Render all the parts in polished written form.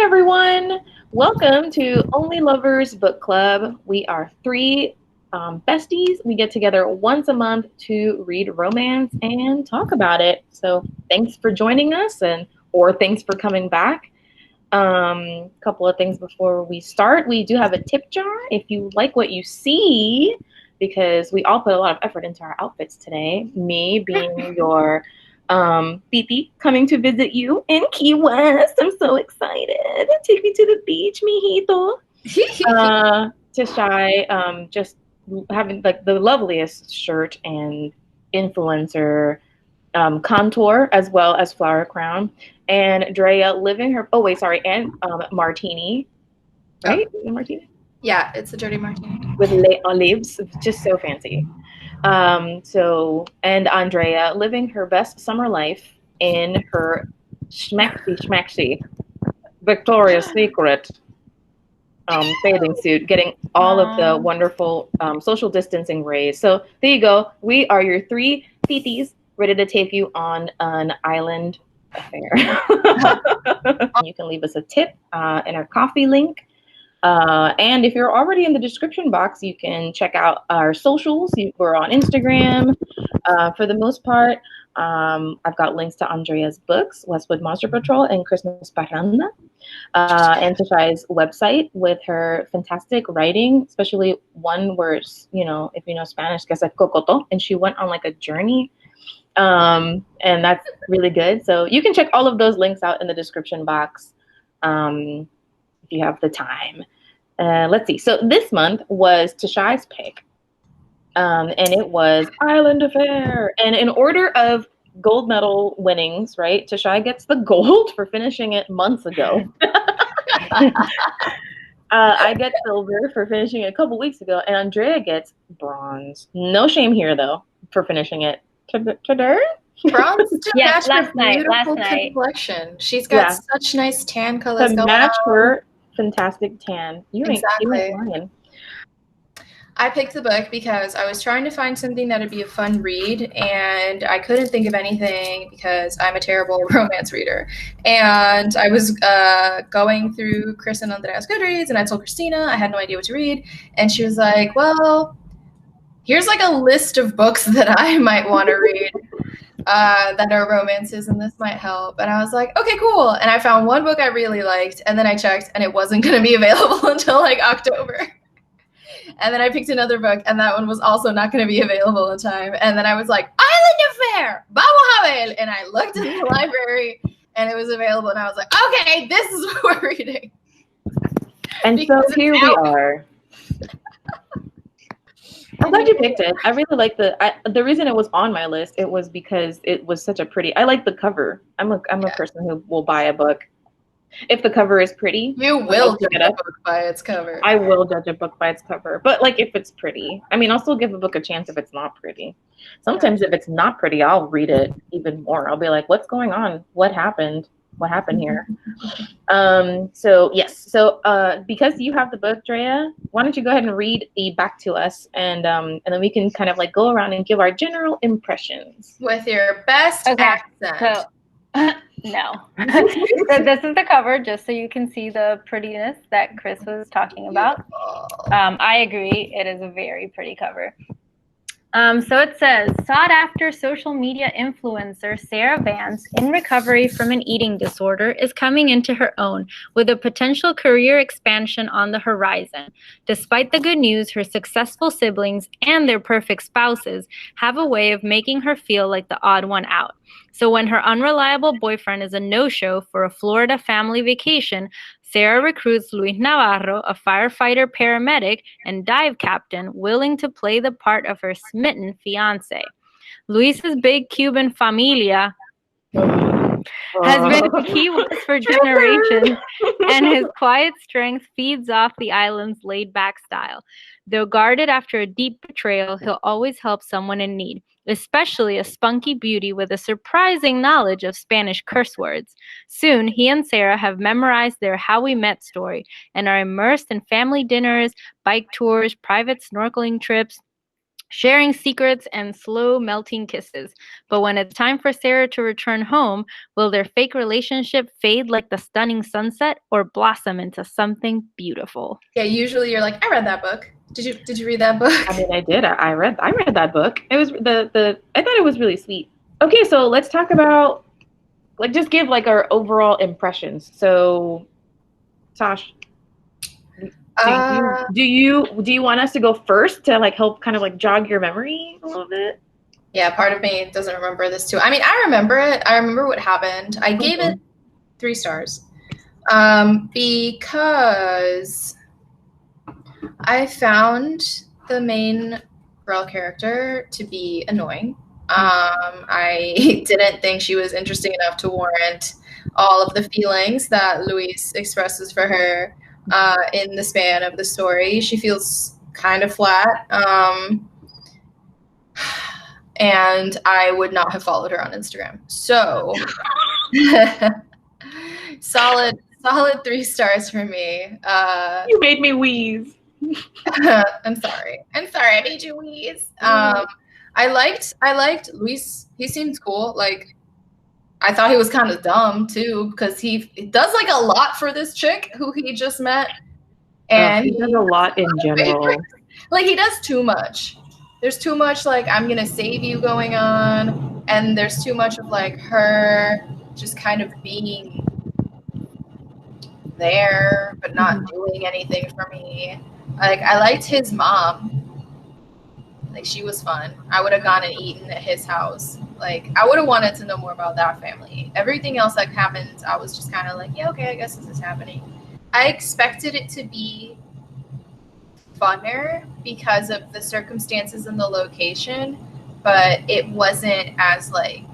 everyone. Welcome to Only Lovers Book Club. We are three besties. We get together once a month to read romance and talk about it. So thanks for joining us or thanks for coming back. Couple of things before we start. We do have a tip jar if you like what you see, because we all put a lot of effort into our outfits today. Me being your Titi coming to visit you in Key West. I'm so excited. Take me to the beach, mijito. Tashai, just having like the loveliest shirt and influencer contour as well as flower crown. And Drea living her, oh wait, sorry, and martini, right? Oh. Martini? Yeah, it's a dirty martini. With les olives, just so fancy. And Andrea living her best summer life in her schmaxy Victoria's Secret bathing suit, getting all of the wonderful social distancing rays. So there you go. We are your three titis ready to take you on an island affair. You can leave us a tip in our coffee link. And if you're already in the description box, you can check out our socials. We're on Instagram for the most part. I've got links to Andrea's books, Westwood Monster Patrol and Christmas Parranda, and Tashai's website with her fantastic writing, especially one where, if you know Spanish, que es cocoto, and she went on like a journey. And that's really good. So you can check all of those links out in the description box if you have the time. Let's see. So this month was Tashai's pick, and it was Island Affair. And in order of gold medal winnings, right? Tashai gets the gold for finishing it months ago. I get silver for finishing it a couple weeks ago, and Andrea gets bronze. No shame here, though, for finishing it today. Bronze to yes, match her beautiful last night. complexion. She's got such nice tan colors to going match on. her fantastic tan. You ain't lying. I picked the book because I was trying to find something that would be a fun read, and I couldn't think of anything because I'm a terrible romance reader. And I was going through Chris and Andrea's Goodreads, and I told Christina I had no idea what to read, and she was like, well, here's like a list of books that I might want to read that are romances, and this might help. And I was like, okay, cool. And I found one book I really liked, and then I checked, and it wasn't going to be available until like October. And then I picked another book, and that one was also not going to be available in time. And then I was like, Island Affair, vamos a ver. And I looked in the library, and it was available. And I was like, okay, this is what we're reading. And because so here we are. I'm glad you picked it. I really like the reason it was on my list. It was because it was such a pretty. I like the cover. I'm a person who will buy a book if the cover is pretty. You will judge a book by its cover. I will judge a book by its cover, but like if it's pretty. I mean, I'll still give a book a chance if it's not pretty. Sometimes if it's not pretty, I'll read it even more. I'll be like, what's going on? What happened? What happened here? So yes. So because you have the book, Drea, why don't you go ahead and read the back to us, and then we can kind of like go around and give our general impressions with your best accent. So, no. So this is the cover, just so you can see the prettiness that Chris was talking about. I agree. It is a very pretty cover. So it says, sought-after social media influencer Sarah Vance, in recovery from an eating disorder, is coming into her own with a potential career expansion on the horizon. Despite the good news, her successful siblings and their perfect spouses have a way of making her feel like the odd one out. So when her unreliable boyfriend is a no-show for a Florida family vacation, Sarah recruits Luis Navarro, a firefighter paramedic and dive captain, willing to play the part of her smitten fiancé. Luis's big Cuban familia has been in Key West for generations, and his quiet strength feeds off the island's laid-back style. Though guarded after a deep betrayal, he'll always help someone in need, especially a spunky beauty with a surprising knowledge of Spanish curse words. Soon, he and Sarah have memorized their How We Met story and are immersed in family dinners, bike tours, private snorkeling trips, sharing secrets and slow melting kisses. But when it's time for Sarah to return home, will their fake relationship fade like the stunning sunset or blossom into something beautiful? Yeah, usually you're like, I read that book. Did you read that book? I mean, I did. I read that book. It was the I thought it was really sweet. Okay, so let's talk about like just give like our overall impressions. So, Tosh, do you want us to go first to like help kind of like jog your memory a little bit? Yeah, part of me doesn't remember this too. I mean, I remember it. I remember what happened. I gave it 3 stars because I found the main girl character to be annoying. I didn't think she was interesting enough to warrant all of the feelings that Luis expresses for her in the span of the story. She feels kind of flat. And I would not have followed her on Instagram. So solid 3 stars for me. You made me wheeze. I'm sorry. I made you wheeze. I liked Luis. He seemed cool. Like, I thought he was kind of dumb too, because he does like a lot for this chick who he just met. And he does a lot in general. Like, he does too much. There's too much like, I'm gonna save you going on, and there's too much of like her just kind of being there but not doing anything for me. Like, I liked his mom. Like, she was fun. I would have gone and eaten at his house. Like, I would have wanted to know more about that family. Everything else that happened, I was just kind of like, yeah, okay, I guess this is happening. I expected it to be funner because of the circumstances and the location, but it wasn't as like,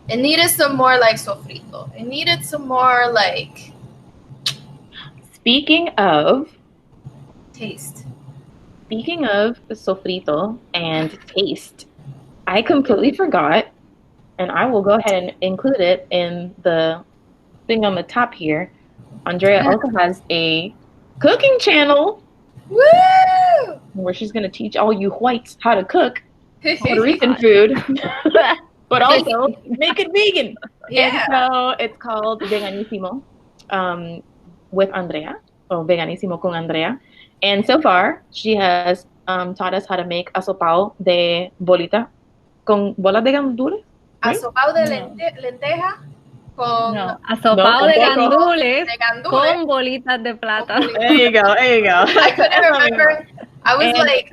it needed some more like sofrito. It needed some more like, speaking of taste. Speaking of sofrito and taste, I completely forgot, and I will go ahead and include it in the thing on the top here. Andrea also has a cooking channel. Woo! Where she's going to teach all you whites how to cook Puerto Rican food, but also make it vegan. Yeah. And so it's called Veganissimo with Andrea, or Veganissimo con Andrea. And so far, she has taught us how to make asopao de bolita con bolas de gandules. Right? Asopao de lenteja. Asopao de gandules con bolitas de plata. There you go. I couldn't remember. I was like,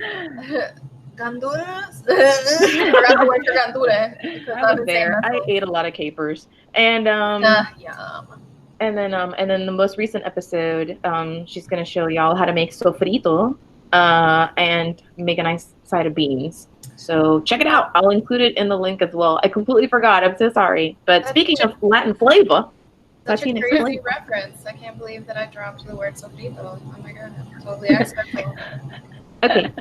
gandules? I forgot the word for gandule. I was there. I ate a lot of capers. And yum. And then the most recent episode, she's gonna show y'all how to make sofrito and make a nice side of beans. So check it out. I'll include it in the link as well. I completely forgot. I'm so sorry. But speaking of Latin flavor, such a crazy reference. I can't believe that I dropped the word sofrito. Oh my god, totally accidental. Okay.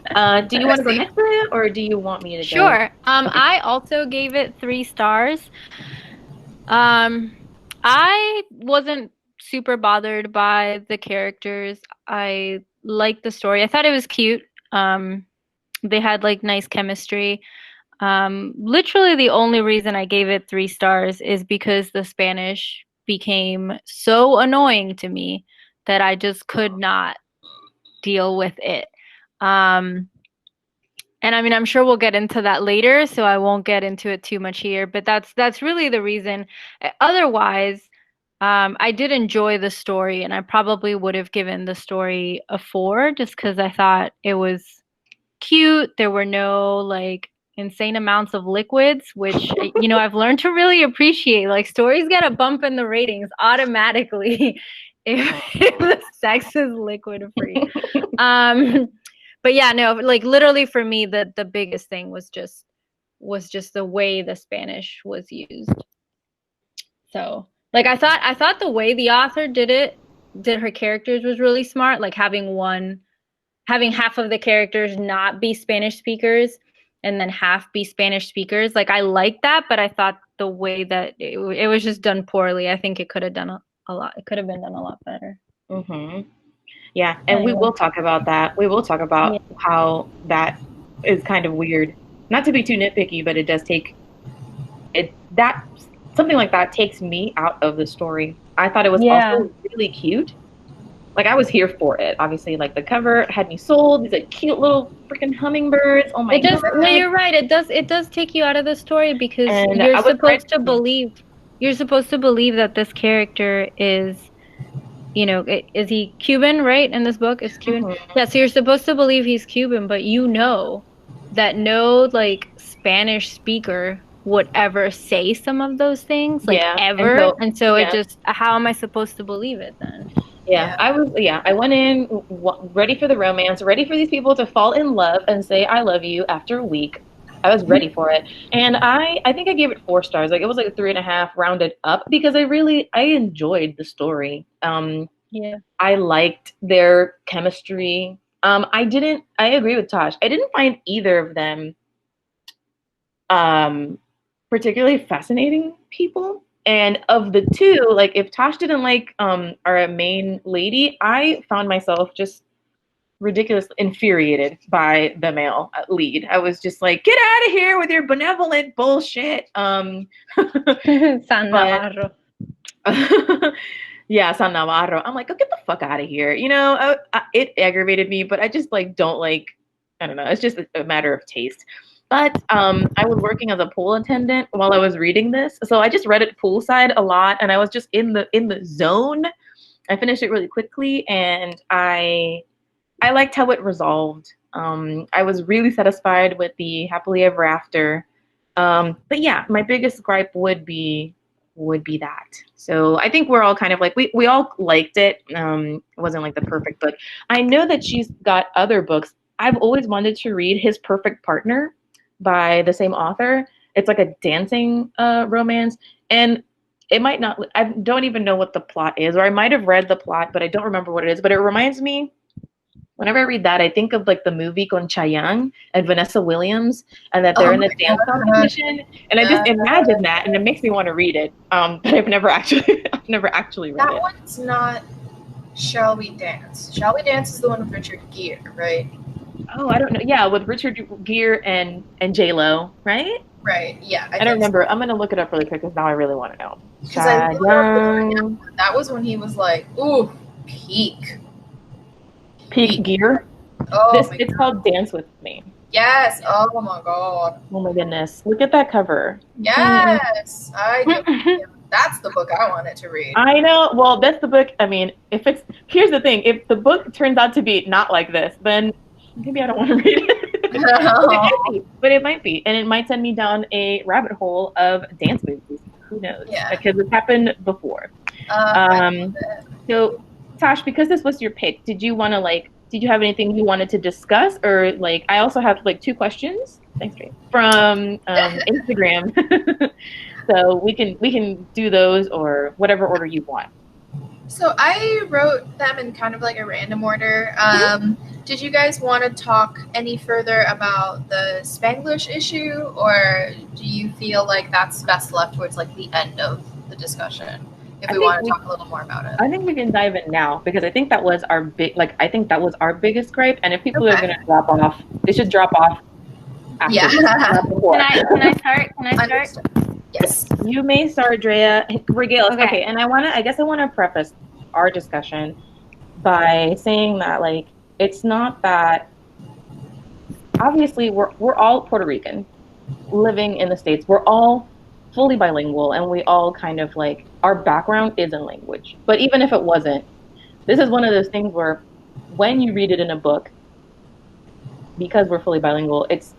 Do you want to go next, Maria, or do you want me to go? Sure. Okay. I also gave it 3 stars. I wasn't super bothered by the characters. I liked the story. I thought it was cute. They had like nice chemistry. Literally the only reason I gave it 3 stars is because the Spanish became so annoying to me that I just could not deal with it. And I mean, I'm sure we'll get into that later, so I won't get into it too much here, but that's really the reason. Otherwise, I did enjoy the story, and I probably would have given the story a 4 just because I thought it was cute. There were no like insane amounts of liquids, which I've learned to really appreciate. Like, stories get a bump in the ratings automatically if the sex is liquid free. But yeah, no, like literally for me, the biggest thing was just the way the Spanish was used. So like I thought the way the author did her characters was really smart. Like having half of the characters not be Spanish speakers and then half be Spanish speakers. Like, I like that, but I thought the way that it was just done poorly. I think it could have done a lot. It could have been done a lot better. Mm-hmm. Yeah, and we will talk about that. We will talk about how that is kind of weird. Not to be too nitpicky, but it does take it that something like that takes me out of the story. I thought it was also really cute. Like I was here for it. Obviously, like the cover had me sold. These like cute little freaking hummingbirds. Oh my god! No, you're right. It does take you out of the story because And you're I was supposed to believe that this character is, you know, is he Cuban, right? In this book, is Cuban. Mm-hmm. Yeah, so you're supposed to believe he's Cuban, but you know that no like Spanish speaker would ever say some of those things, like ever. And so it just, how am I supposed to believe it then? Yeah, I went in ready for the romance, ready for these people to fall in love and say I love you after a week. I was ready for it. And I think I gave it 4 stars. Like it was like a 3.5 rounded up because I enjoyed the story. I liked their chemistry. I agree with Tosh. I didn't find either of them particularly fascinating people. And of the two, like if Tosh didn't like our main lady, I found myself just ridiculously infuriated by the male lead. I was just like, get out of here with your benevolent bullshit. San Navarro. Yeah, San Navarro. I'm like, oh, get the fuck out of here. You know, it aggravated me, but I just like don't like. I don't know. It's just a matter of taste. But I was working as a pool attendant while I was reading this, so I just read it poolside a lot, and I was just in the zone. I finished it really quickly, and I liked how it resolved. I was really satisfied with the happily ever after. But yeah, my biggest gripe would be that. So I think we're all kind of like we all liked it. It wasn't like the perfect book. I know that she's got other books. I've always wanted to read His Perfect Partner by the same author. It's like a dancing romance, and it might not. I don't even know what the plot is, or I might have read the plot, but I don't remember what it is. But it reminds me. Whenever I read that, I think of like the movie con Chayanne and Vanessa Williams, and that they're in a dance competition, and I just imagine that, and it makes me want to read it. But I've never actually read it. That one's not Shall We Dance. Shall We Dance is the one with Richard Gere, right? Oh, I don't know. Yeah, with Richard Gere and J-Lo, right? Right. Yeah. I don't remember. I'm gonna look it up really quick because now I really want to know. That was when he was like, ooh, peak gear. Oh, it's called Dance With Me. Yes. Oh my god. Oh my goodness. Look at that cover. Yes. That's the book I wanted to read. I know. Well, that's the book. I mean, here's the thing. If the book turns out to be not like this, then maybe I don't want to read it. But it might be. And it might send me down a rabbit hole of dance movies. Who knows? Yeah. Because it's happened before. So Tosh, because this was your pick, did you have anything you wanted to discuss, or like I also have like 2 questions. Thanks, Ray, from Instagram. So we can do those or whatever order you want. So I wrote them in kind of like a random order. Did you guys want to talk any further about the Spanglish issue, or do you feel like that's best left towards like the end of the discussion? If we want to talk a little more about it. I think we can dive in now because I think that was our biggest gripe. And if people are going to drop off, they should drop off after. Yeah. Can I start? Yes. You may start, Drea. Regale us. Okay. And I guess I want to preface our discussion by saying that like it's not that obviously we're all Puerto Rican living in the States. We're all fully bilingual, and we all kind of like our background is in language. But even if it wasn't, this is one of those things where when you read it in a book, because we're fully bilingual, it's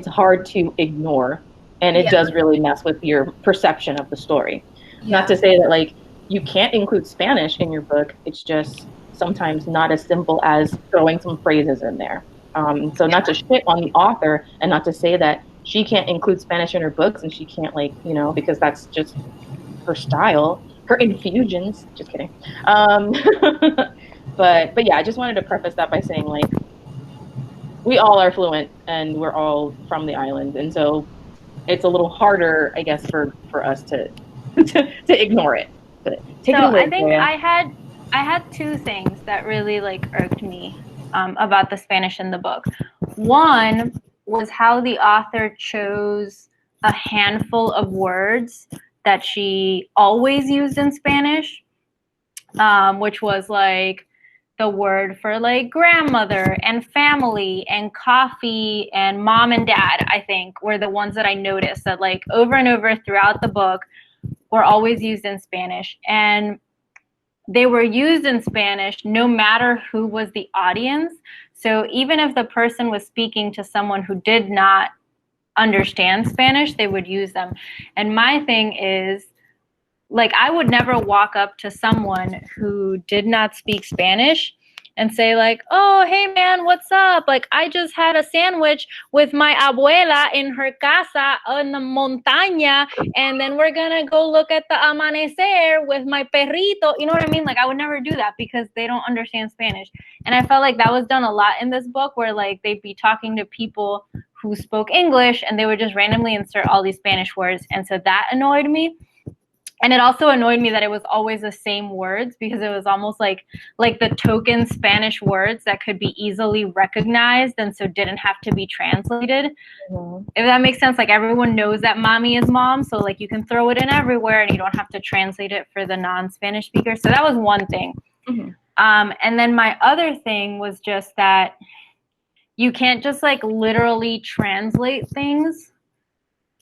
hard to ignore, and it does really mess with your perception of the story. Not to say that like you can't include Spanish in your book, it's just sometimes not as simple as throwing some phrases in there. So not to shit on the author, and not to say that she can't include Spanish in her books and she can't because that's just her style, her infusions, just kidding. But yeah, I just wanted to preface that by saying like, we all are fluent and we're all from the island. And so it's a little harder, I guess, for us to ignore it. But take it away, I think Claire. I had I had two things that really like irked me about the Spanish in the book. One was how the author chose a handful of words that she always used in Spanish, which was like the word for like grandmother and family and coffee and mom and dad, I think, were the ones that I noticed that like over and over throughout the book were always used in Spanish. And they were used in Spanish no matter who was the audience. So even if the person was speaking to someone who did not understand Spanish, they would use them. And my thing is, like, I would never walk up to someone who did not speak Spanish and say like, oh, hey man, what's up? Like, I just had a sandwich with my abuela in her casa in the montaña, and then we're gonna go look at the amanecer with my perrito. You know what I mean? Like, I would never do that because they don't understand Spanish. And I felt like that was done a lot in this book, where like they'd be talking to people who spoke English and they would just randomly insert all these Spanish words. And so that annoyed me. And it also annoyed me that it was always the same words, because it was almost like the token Spanish words that could be easily recognized and so didn't have to be translated. Mm-hmm. If that makes sense, like everyone knows that mommy is mom, so like you can throw it in everywhere and you don't have to translate it for the non-Spanish speaker. So that was one thing. Mm-hmm. And then my other thing was just that you can't just like literally translate things.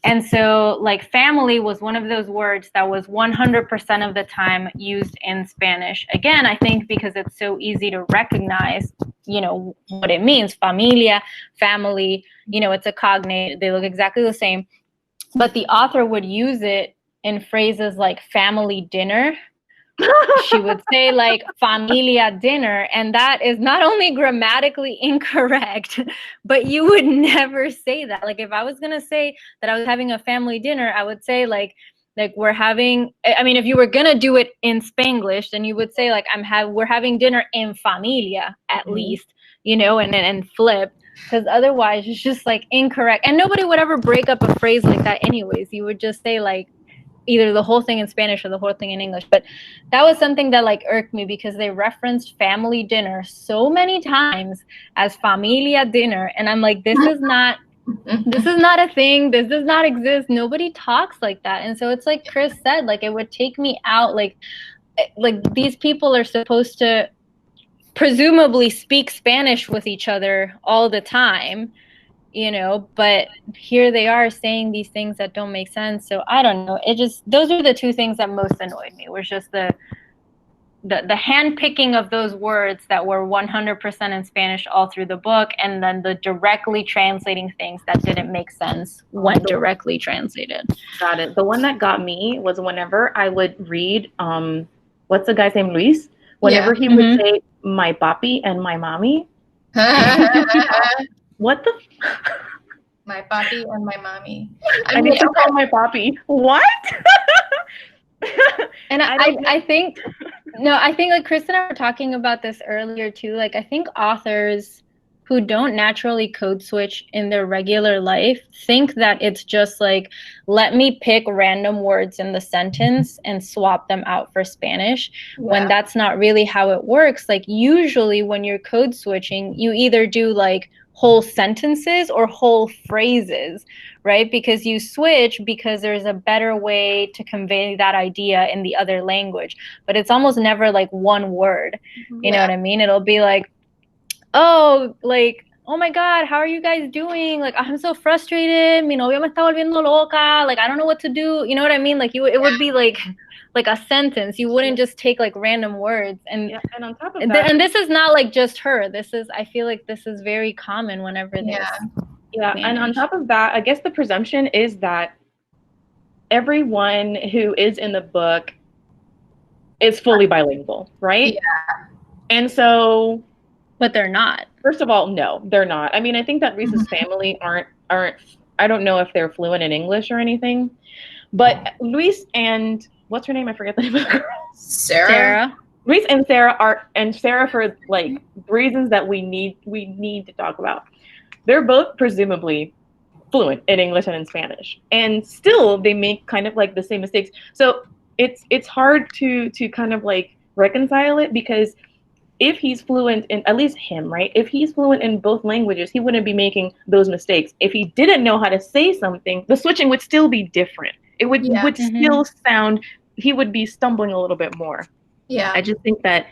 And so, like, family was one of those words that was 100% of the time used in Spanish. Again, I think because it's so easy to recognize, you know, what it means. Familia, family, you know, it's a cognate. They look exactly the same. But the author would use it in phrases like family dinner. She would say like familia dinner, and that is not only grammatically incorrect, but you would never say that. Like if I was going to say that I was having a family dinner, I would say like we're having, I mean, if you were going to do it in Spanglish, then you would say like we're having dinner en familia at mm-hmm. least, you know, and flip, because otherwise it's just like incorrect. And nobody would ever break up a phrase like that anyways. You would just say like either the whole thing in Spanish or the whole thing in English. But that was something that like irked me, because they referenced family dinner so many times as familia dinner. And I'm like, this is not a thing. This does not exist. Nobody talks like that. And so it's like Chris said, like it would take me out. Like these people are supposed to presumably speak Spanish with each other all the time, you know, but here they are saying these things that don't make sense. So I don't know. It just, those are the two things that most annoyed me, was just the hand picking of those words that were 100% in Spanish all through the book, and then the directly translating things that didn't make sense when directly translated. Got it. The one that got me was whenever I would read, what's the guy's name, Luis? Whenever he would say my papi and my mommy. What the? My papi and my mommy. I need to call my papi. What? And I think like Chris and I were talking about this earlier too. Like I think authors who don't naturally code switch in their regular life think that it's just like, let me pick random words in the sentence and swap them out for Spanish, when that's not really how it works. Like usually when you're code switching, you either do like whole sentences or whole phrases, right? Because you switch because there's a better way to convey that idea in the other language. But it's almost never like one word. You know what I mean? It'll be like, oh, like, oh my God, how are you guys doing? Like, I'm so frustrated. Mi novio me está volviendo loca. Like, I don't know what to do. You know what I mean? Like, it would be like a sentence. You wouldn't just take like random words. And and on top of that, and this is not like just her. I feel like this is very common whenever there's Spanish. And on top of that, I guess the presumption is that everyone who is in the book is fully bilingual, right? Yeah. And so, but they're not. First of all, no, they're not. I mean, I think that Reese's family aren't. I don't know if they're fluent in English or anything, but Luis and what's her name? I forget the name of the girl. Sarah. Luis and Sarah for like reasons that we need to talk about. They're both presumably fluent in English and in Spanish, and still they make kind of like the same mistakes. So it's hard to kind of like reconcile it, because if he's fluent in, at least him, right? If he's fluent in both languages, he wouldn't be making those mistakes. If he didn't know how to say something, the switching would still be different. It would still sound, he would be stumbling a little bit more. Yeah. I just think that,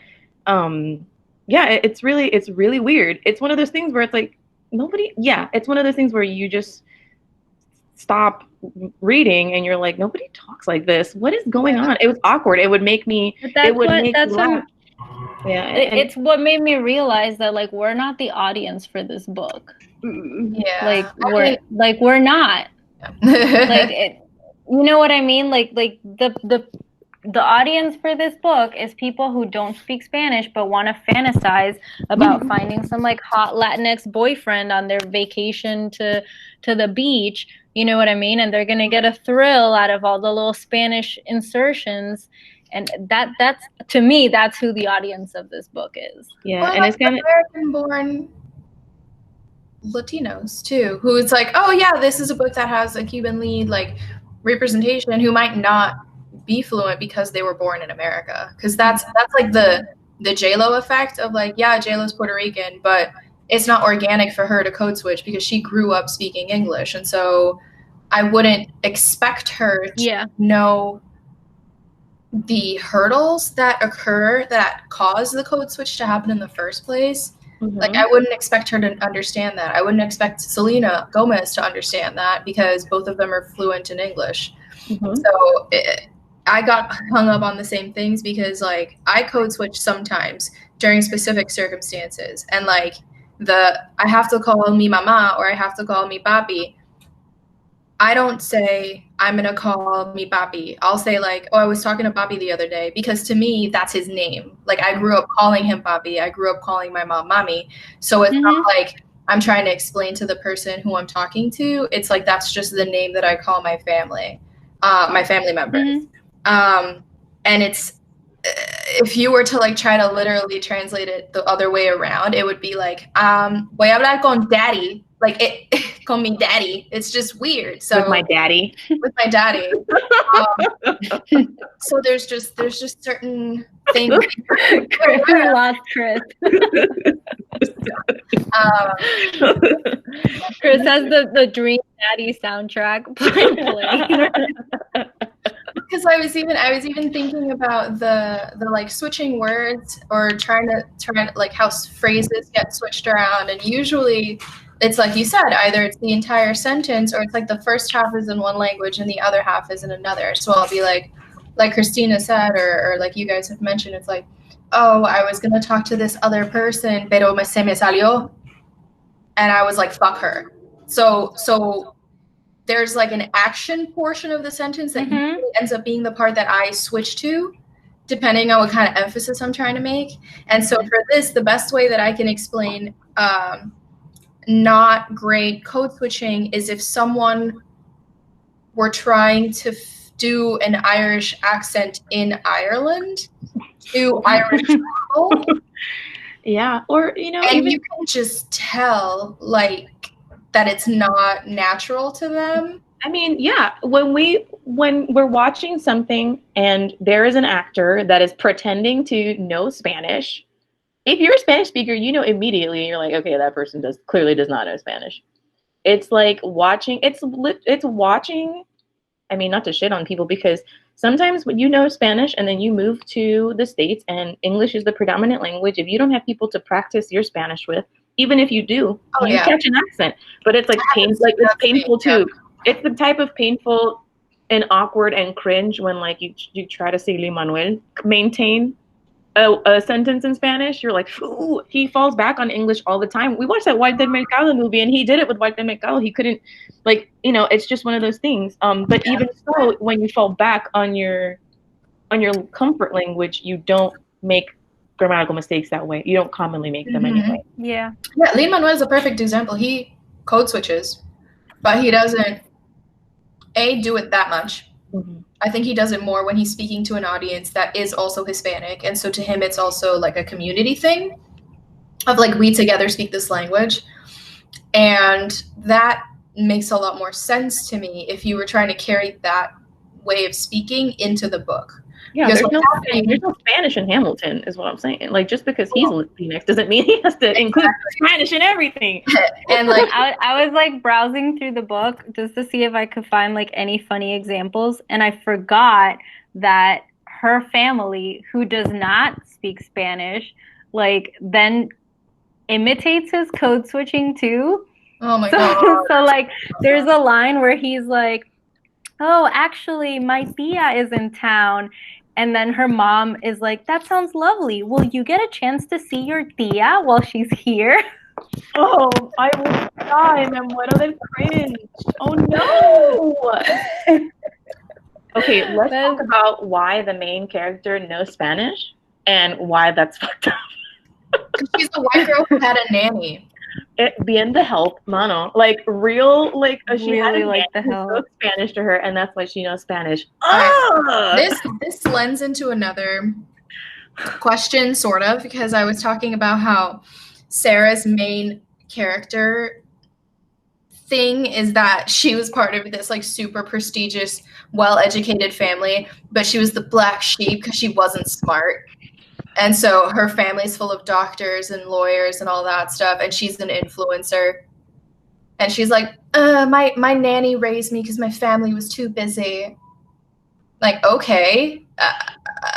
it's really weird. It's one of those things where it's like, it's one of those things where you just stop reading and you're like, nobody talks like this. What is going on? It was awkward. It would make me, laugh. Yeah, it's what made me realize that like we're not the audience for this book. Yeah, we're not. Like you know what I mean? Like the audience for this book is people who don't speak Spanish but want to fantasize about finding some like hot Latinx boyfriend on their vacation to the beach. You know what I mean? And they're gonna get a thrill out of all the little Spanish insertions. And that's to me, that's who the audience of this book is. Yeah, well, and it's kind of American-born Latinos too, who it's like, oh yeah, this is a book that has a Cuban lead, like representation, who might not be fluent because they were born in America. Because that's like the J-Lo effect of like, yeah, J-Lo's Puerto Rican, but it's not organic for her to code switch because she grew up speaking English, and so I wouldn't expect her to know the hurdles that occur that cause the code switch to happen in the first place. Like, I wouldn't expect her to understand that. I wouldn't expect Selena Gomez to understand that because both of them are fluent in English. So I got hung up on the same things because, like, I code switch sometimes during specific circumstances. And, like, I have to call me mama or I have to call me papi. I don't say, I'm going to call me papi. I'll say like, oh, I was talking to papi the other day, because to me, that's his name. Like, I grew up calling him papi. I grew up calling my mom mommy. So it's not like I'm trying to explain to the person who I'm talking to. It's like, that's just the name that I call my family members. And it's, if you were to like try to literally translate it the other way around, it would be like, voy a hablar con daddy. Like, con mi daddy. It's just weird. So with my daddy. So there's just certain things. We lost Chris. Chris has the Dream Daddy soundtrack playing. Because I was even thinking about the like switching words or trying to like how phrases get switched around, and usually it's like you said, either it's the entire sentence or it's like the first half is in one language and the other half is in another. So I'll be like Christina said, or like you guys have mentioned, it's like, oh, I was gonna talk to this other person, pero se me salió, and I was like, fuck her. So there's like an action portion of the sentence that usually ends up being the part that I switch to, depending on what kind of emphasis I'm trying to make. And so for this, the best way that I can explain not great code switching is if someone were trying to do an Irish accent in Ireland to Irish people. Yeah, or, you know, and you can just tell, like, that it's not natural to them. I mean, yeah, when we're watching something and there is an actor that is pretending to know Spanish, if you're a Spanish speaker, you know immediately, you're like, okay, that person clearly does not know Spanish. It's like watching, it's watching, I mean, not to shit on people, because sometimes when you know Spanish and then you move to the States and English is the predominant language, if you don't have people to practice your Spanish with, even if you do, you catch an accent. But it's like it's painful too. It's the type of painful and awkward and cringe when like you try to say Lin Manuel maintain a sentence in Spanish. You're like, ooh, he falls back on English all the time. We watched that White Del Mercado movie and he did it with White Del Mercado. He couldn't, like, you know, it's just one of those things. But even so, when you fall back on your comfort language, you don't make grammatical mistakes that way. You don't commonly make them anyway. Yeah, Lin Manuel is a perfect example. He code switches, but he doesn't do it that much. I think he does it more when he's speaking to an audience that is also Hispanic, and so to him it's also like a community thing of like, we together speak this language, and that makes a lot more sense to me if you were trying to carry that way of speaking into the book. Yeah, Because there's no Spanish in Hamilton, is what I'm saying. Like, just because he's Latinx doesn't mean he has to include Spanish in everything. And like, I was like browsing through the book just to see if I could find like any funny examples, and I forgot that her family, who does not speak Spanish, like then imitates his code switching too. oh my god. So like there's a line where he's like, oh, actually my tia is in town. And then her mom is like, that sounds lovely. Will you get a chance to see your tia while she's here? Oh, I will die, and what other cringe? Oh no. Okay, let's talk about why the main character knows Spanish and why that's fucked up. She's a white girl who had a nanny. Being the help, mano, like real, like she Really had a like the nanny who help. spoke Spanish to her, and that's why she knows Spanish. This lends into another question, sort of, because I was talking about how Sarah's main character thing is that she was part of this like super prestigious, well-educated family, but she was the black sheep because she wasn't smart. And so her family's full of doctors and lawyers and all that stuff, and she's an influencer. And she's like, my nanny raised me because my family was too busy. Like, okay,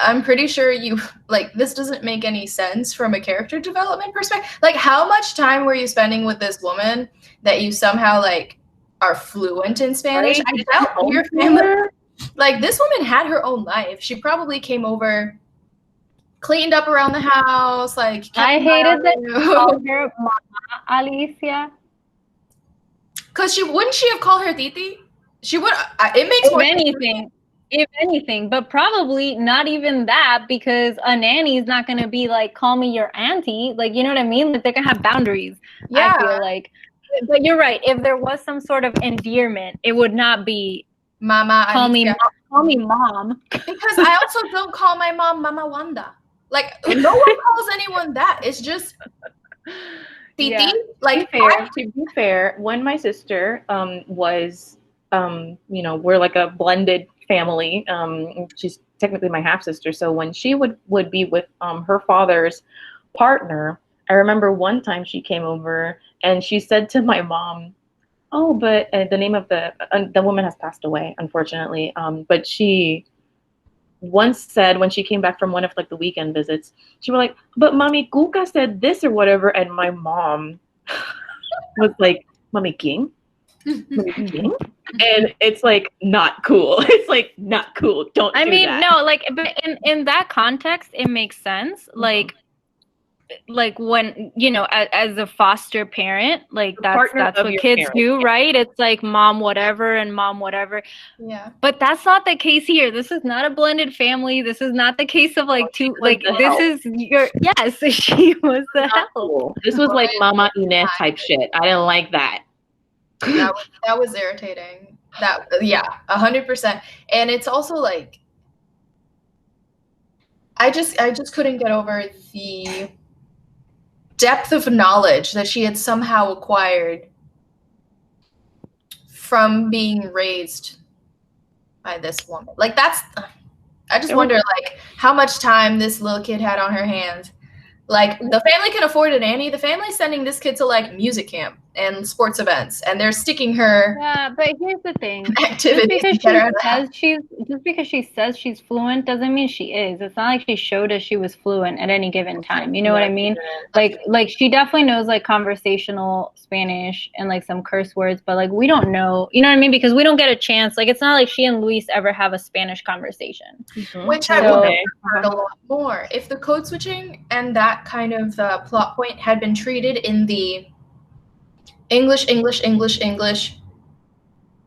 I'm pretty sure you, like, this doesn't make any sense from a character development perspective. Like, how much time were you spending with this woman that you somehow, like, are fluent in Spanish? Right? I doubt your family, like, this woman had her own life. She probably came over, cleaned up around the house, like. I hated that you called her Mama Alicia. Because wouldn't she have called her Titi? She would. It makes more sense. If anything, but probably not even that, because a nanny's not going to be like, call me your auntie. Like, you know what I mean? Like, they're going to have boundaries. Yeah. I feel like. But you're right. If there was some sort of endearment, it would not be Mama. Call me mom. Because I also don't call my mom Mama Wanda. Like, no one calls anyone that. It's just Titi. Yeah. Like, to be fair, when my sister was, we're like a blended family. She's technically my half sister. So when she would be with her father's partner, I remember one time she came over and she said to my mom, "Oh, but the name of the woman has passed away, unfortunately. But she once said when she came back from one of like the weekend visits, she was like, but Mami Cuca said this or whatever," and my mom was like, "Mami King." And it's like not cool. It's like not cool. Don't. I do mean, that. no, like, but in that context, it makes sense. Like when, as a foster parent, like that's what kids do, right? It's like mom whatever and mom whatever. Yeah. But that's not the case here. This is not a blended family. This is not the case of like two, like this is yes, she was the help. Cool. This was like Mama Inez type shit. I didn't like that. That was irritating. 100%. And it's also like, I just couldn't get over the depth of knowledge that she had somehow acquired from being raised by this woman. Like, I just wonder, like, how much time this little kid had on her hands. Like, the family can afford a nanny. The family's sending this kid to, like, music camp and sports events, and they're sticking her. Yeah, but here's the thing. Activities. Just because she says she's fluent doesn't mean she is. It's not like she showed us she was fluent at any given time. You know what I mean? Like she definitely knows like conversational Spanish and like some curse words, but like we don't know. You know what I mean? Because we don't get a chance. Like it's not like she and Luis ever have a Spanish conversation. Mm-hmm. Which I would have heard a lot more if the code switching and that kind of plot point had been treated in the English.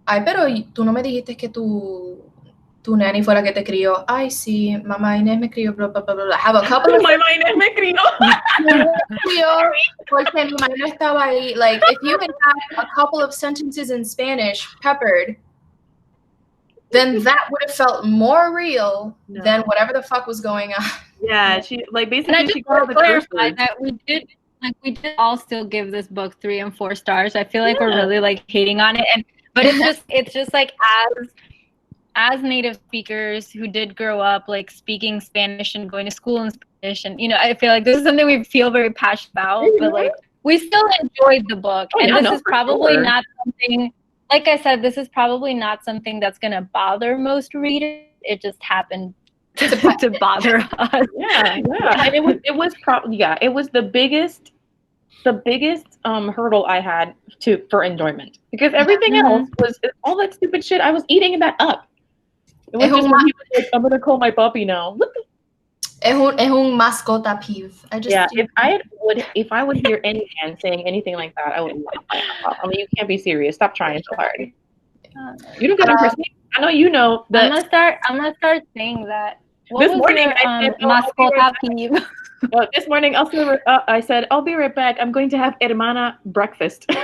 Ay, pero tú no me dijiste que tu nanny fue la que te crió. Ay, sí, mamá Inés me crió, blah, blah, blah, blah. Have a couple of Mamá Inés me crió. Porque mi mamá no estaba ahí. Like, if you had a couple of sentences in Spanish peppered, then that would have felt more real than whatever the fuck was going on. Yeah, she like basically. And I just want to clarify that we did all still give this book 3 and 4 stars. I feel like we're really like hating on it, but it's just like as native speakers who did grow up like speaking Spanish and going to school in Spanish, and I feel like this is something we feel very passionate about, but like we still enjoyed the book. And this is probably not something, like I said, this is probably not something that's going to bother most readers. It just happened to bother us. Yeah. And it was the biggest hurdle I had for enjoyment, because everything else was all that stupid shit. I was eating that up. It was just when he was like, I'm gonna call my puppy now. Es un mascota peeve. If I would hear any man saying anything like that, I would. I mean, you can't be serious. Stop trying so hard. You don't get impressed. I know you know that. I'm gonna start saying that. What this morning, mascota peeve? This morning, I said, I'll be right back. I'm going to have hermana breakfast. She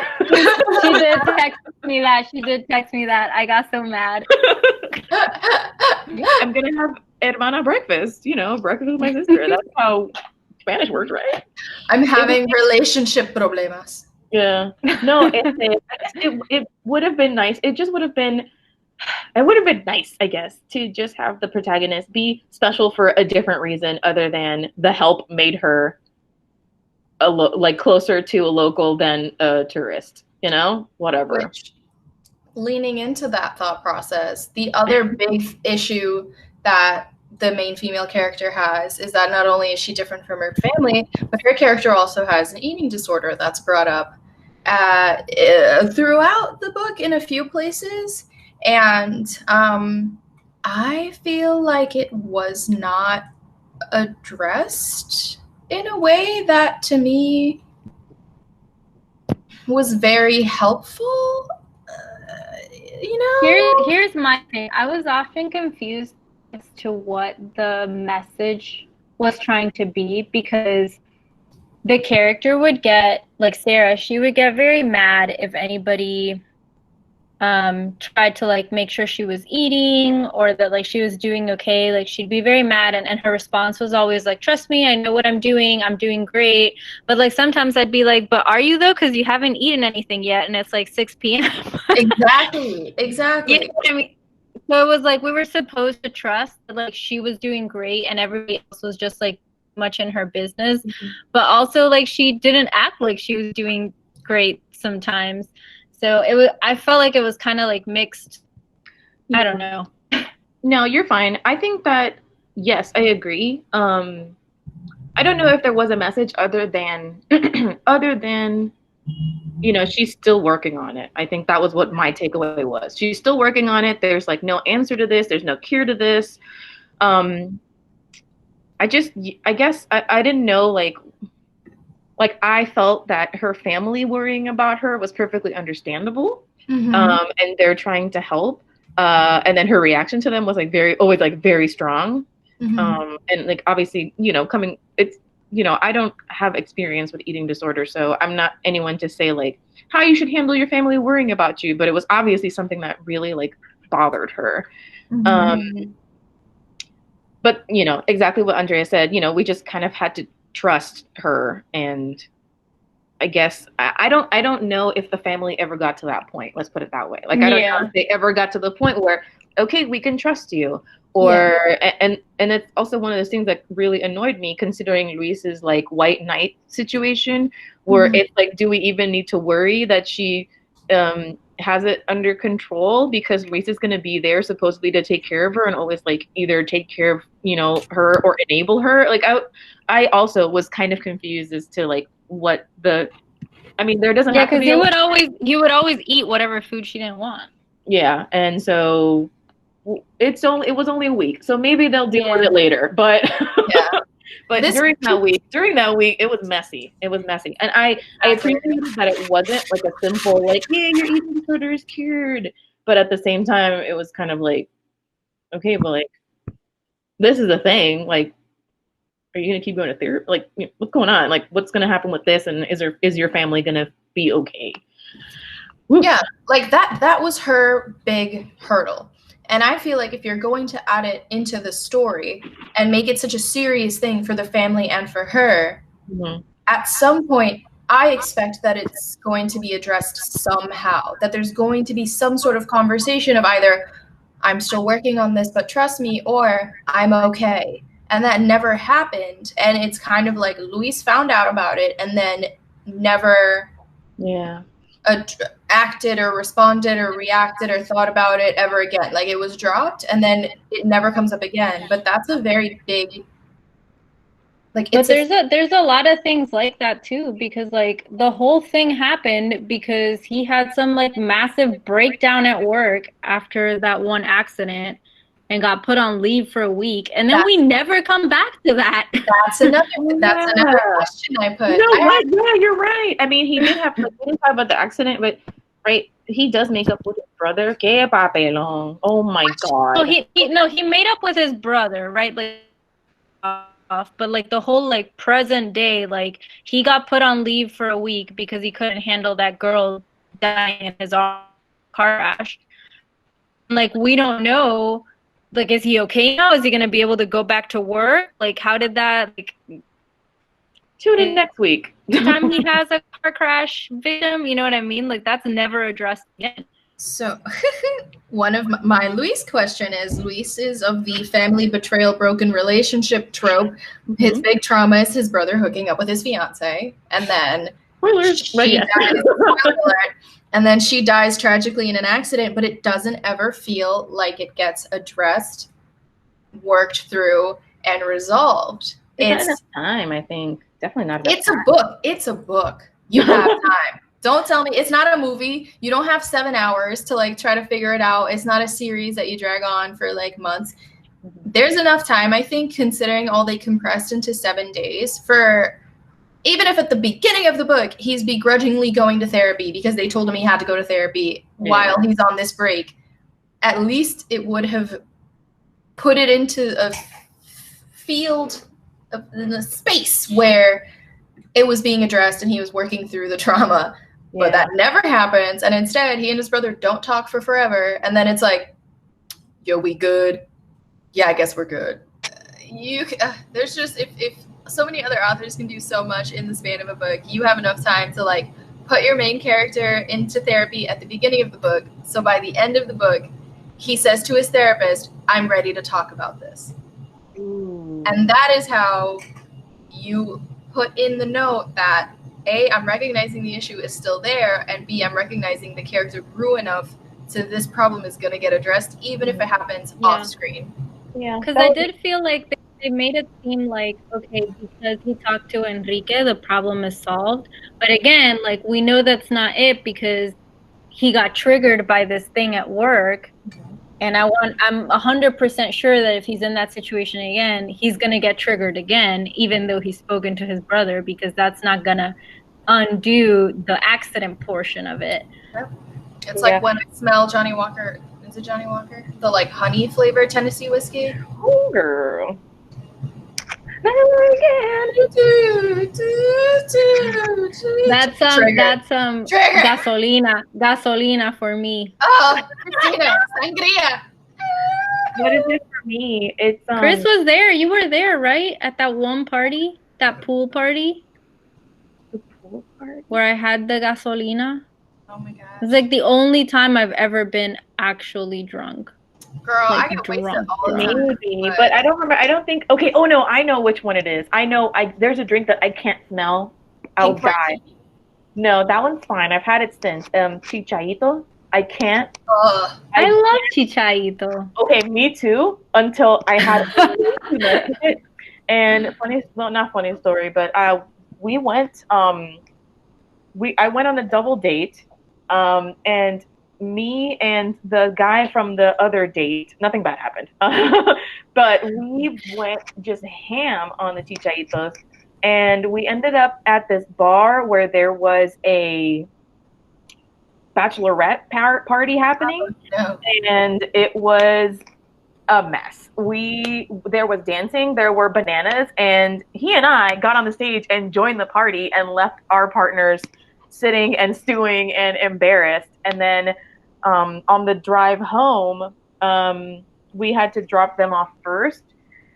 did text me that. I got so mad. Yeah, I'm going to have hermana breakfast. Breakfast with my sister. That's how Spanish works, right? I'm having relationship problemas. Yeah. No, it would have been nice. It would have been nice, I guess, to just have the protagonist be special for a different reason other than the help made her closer to a local than a tourist, whatever. Which, leaning into that thought process, the other big issue that the main female character has is that not only is she different from her family, but her character also has an eating disorder that's brought up throughout the book in a few places. And I feel like it was not addressed in a way that to me was very helpful. Here's my thing. I was often confused as to what the message was trying to be, because the character would get, like Sarah, she would get very mad if anybody tried to like make sure she was eating or that like she was doing okay. Like she'd be very mad, and her response was always like, trust me, I know what I'm doing great. But like sometimes I'd be like, but are you though? Because you haven't eaten anything yet and it's like 6 p.m. Exactly. You know what I mean? So it was like we were supposed to trust that like she was doing great and everybody else was just like much in her business. But also like she didn't act like she was doing great sometimes. So I felt like it was kind of like mixed. I don't know. No, you're fine. I think that, yes, I agree. I don't know if there was a message other than, she's still working on it. I think that was what my takeaway was. She's still working on it. There's like no answer to this. There's no cure to this. I guess I didn't know, like I felt that her family worrying about her was perfectly understandable. And they're trying to help. And then her reaction to them was always very strong. And like, obviously, I don't have experience with eating disorder, so I'm not anyone to say like how you should handle your family worrying about you, but it was obviously something that really like bothered her. But exactly what Andrea said, we just kind of had to trust her. And I guess I don't know if the family ever got to that point. Let's put it that way. Like, I don't know if they ever got to the point where, okay, we can trust you. Or, and it's also one of those things that really annoyed me, considering Luis's like white knight situation, where it's like, do we even need to worry that she has it under control, because Luis is going to be there supposedly to take care of her and always like either take care of, her or enable her. Like I also was kind of confused as to like what there doesn't have to be. Yeah, because you would always eat whatever food she didn't want. Yeah. And so it was only a week, so maybe they'll deal with it later. But but during that week, it was messy. And I appreciated that it wasn't like a simple like, yeah, your eating disorder is cured. But at the same time, it was kind of like, okay, but like, this is a thing. Like, are you gonna keep going to therapy? Like, what's going on? Like, what's gonna happen with this? And is your family gonna be okay? Woo. Yeah, like that was her big hurdle. And I feel like if you're going to add it into the story and make it such a serious thing for the family and for her, at some point, I expect that it's going to be addressed somehow, that there's going to be some sort of conversation of either, I'm still working on this, but trust me, or I'm okay. And that never happened. And it's kind of like Luis found out about it and then never acted or responded or reacted or thought about it ever again. Like, it was dropped and then it never comes up again. But that's a very big, like, but there's a lot of things like that too, because like the whole thing happened because he had some like massive breakdown at work after that one accident and got put on leave for a week, and then we never come back to that. That's another question I put. You know what? Yeah, you're right. I mean, he did have we didn't talk about the accident, but right, he does make up with his brother. Que papelón. Oh my god. So he made up with his brother, right? Like, but like the whole like present day, like he got put on leave for a week because he couldn't handle that girl dying in his car crash. Like, we don't know, like, is he okay now? Is he gonna be able to go back to work? Like, how did that, like, tune in next week. Time he has a car crash victim, you know what I mean? Like, that's never addressed again. So one of my Luis question is, Luis is of the family betrayal, broken relationship trope. His big trauma is his brother hooking up with his fiance, and then and then she dies tragically in an accident, but it doesn't ever feel like it gets addressed, worked through, and resolved. It's not enough time, I think. Definitely not enough time. It's a book. You have time. Don't tell me it's not a movie. You don't have 7 hours to like try to figure it out. It's not a series that you drag on for like months. There's enough time, I think, considering all they compressed into 7 days, for even if at the beginning of the book he's begrudgingly going to therapy because they told him he had to go to therapy while he's on this break. At least it would have put it into a field, in a space where it was being addressed and he was working through the trauma. But that never happens, and instead he and his brother don't talk for forever, and then it's like, yo, we good? Yeah, I guess we're good. There's just, if so many other authors can do so much in the span of a book, you have enough time to like put your main character into therapy at the beginning of the book, so by the end of the book he says to his therapist, I'm ready to talk about this. Ooh. And that is how you put in the note that A, I'm recognizing the issue is still there, and B, I'm recognizing the character grew enough so this problem is going to get addressed, even if it happens off screen. Yeah, because I did feel like they made it seem like, okay, because he talked to Enrique, the problem is solved. But again, like, we know that's not it, because he got triggered by this thing at work. And I'm 100% sure that if he's in that situation again, he's going to get triggered again, even though he's spoken to his brother, because that's not going to undo the accident portion of it. Yep. It's like when I smell Johnny Walker, is it Johnny Walker? The like honey flavored Tennessee whiskey. Oh, girl. That's gasolina for me. Oh, Christina, sangria. What is it for me? It's Chris was there. You were there, right? At that one party, that pool party. The pool party? Where I had the gasolina. Oh my god. It's like the only time I've ever been actually drunk. Girl, like, I get wasted all the time. Maybe, but I don't remember. I don't think. Okay. Oh no, I know which one it is. I know. There's a drink that I can't smell. I'll die. No, that one's fine. I've had it since. Chichaito. I can't. I love chichaito. Okay, me too. Until I had it. And not funny story, but we went. I went on a double date. And me and the guy from the other date, nothing bad happened. But we went just ham on the chichaitos. And we ended up at this bar where there was a bachelorette party happening. Oh, no. And it was a mess. There was dancing, there were bananas, and he and I got on the stage and joined the party and left our partners sitting and stewing and embarrassed. And then on the drive home, we had to drop them off first.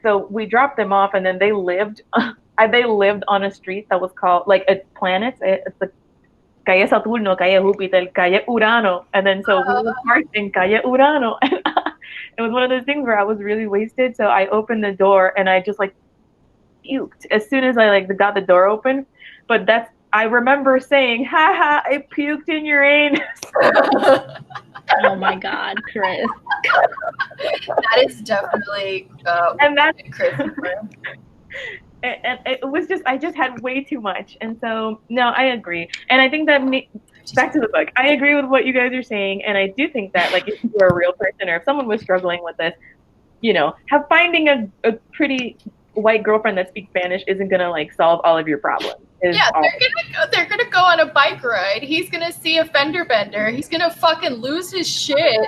So we dropped them off, and then they lived on a street that was called, like, a planet. It's the Calle Saturno, Calle Júpiter, Calle Urano. And then so we were parked in Calle Urano. it was one of those things where I was really wasted, so I opened the door and I just like puked as soon as I like got the door open. But I remember saying, "Ha ha! I puked in your anus." Oh my God, Chris. That is definitely And that's Chris. and it was just I just had way too much, and so no, I agree, and I think that back to the book, I agree with what you guys are saying, and I do think that like if you're a real person or if someone was struggling with this, finding a pretty white girlfriend that speaks Spanish isn't gonna like solve all of your problems. Yeah, they're gonna go on a bike ride. He's gonna see a fender bender. He's gonna fucking lose his shit.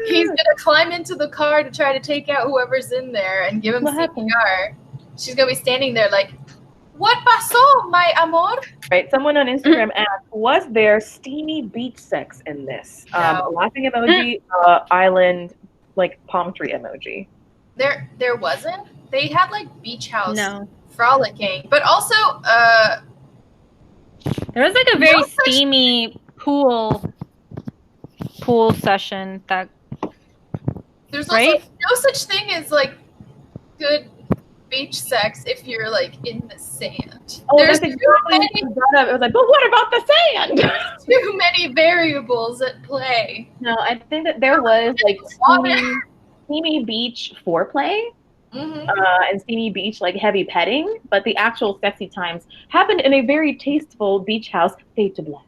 He's gonna climb into the car to try to take out whoever's in there and give him CPR. She's gonna be standing there like, "What pasó, my amor?" Right. Someone on Instagram asked, "Was there steamy beach sex in this?" No. Laughing emoji, island, like palm tree emoji. There wasn't. They had like beach house No. frolicking, but also there was like a very steamy pool session that. There's also no such thing as like good beach sex if you're like in the sand. Oh, there's that's exactly what it was like, but what about the sand? Too many variables at play. No, I think that there was like steamy beach foreplay. And steamy beach like heavy petting, but the actual sexy times happened in a very tasteful beach house, fade to black.